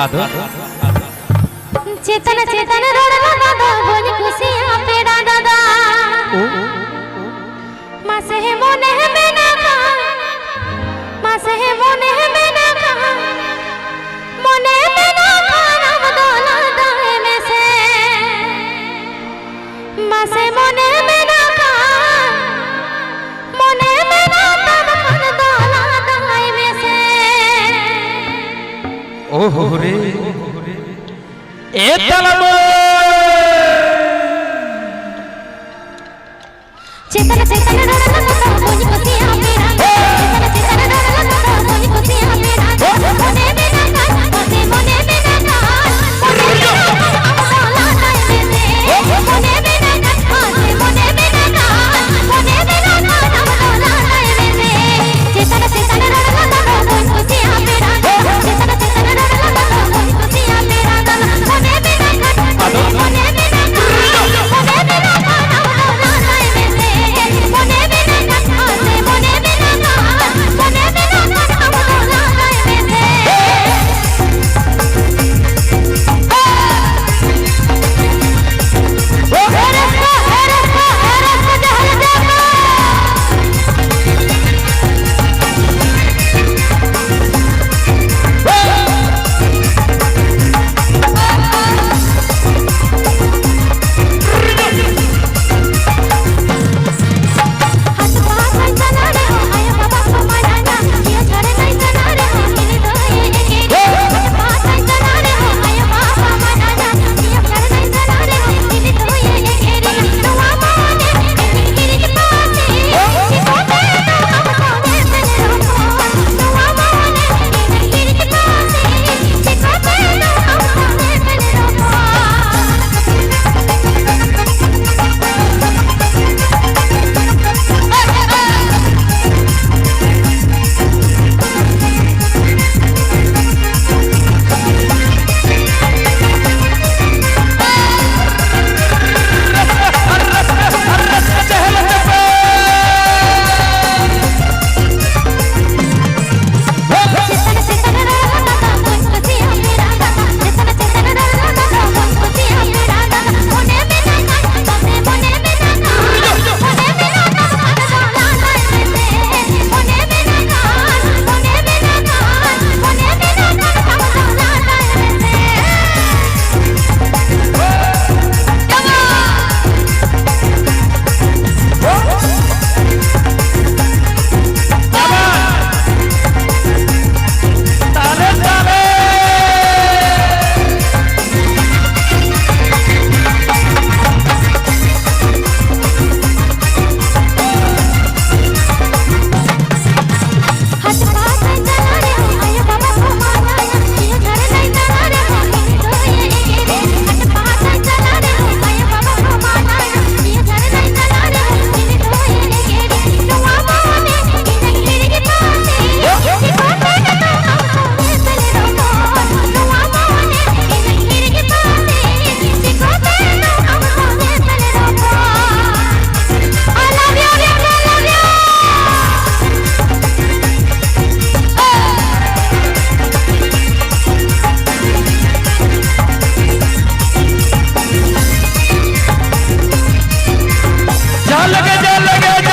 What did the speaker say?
आदो चेतन चेतन रोडला दादा बोल खुशियां पेड़ा दादा मासे है मोने है मेना का मासे है मोने है मेना का मोने मेना का नाम दोला दाए में से मासे मोने मेना का मोने मेना तब कर दोला दाए में से ओहो रे ए तलबो चेतन चेतन रोडला दादा बोल खुशियां पेड़ा चेतन चेतन रोडला दादा बोल खुशियां पेड़ा मोने मेना का मासे मोने मेना का मोने मेना का नाम दोला दाए में से मोने मेना का मासे मोने मेना का मोने मेना का नाम दोला दाए में से चेतन चेतन रोडला दादा बोल खुशियां पेड़ा चेतन चेतन रोडला दादा बोल खुशियां पेड़ा मोने मेना का मोने मेना का मोने मेना का नाम दोला दाए में से मोने मेना का मासे मोने मेना का मोने मेना का नाम दोला दाए में से जा लगे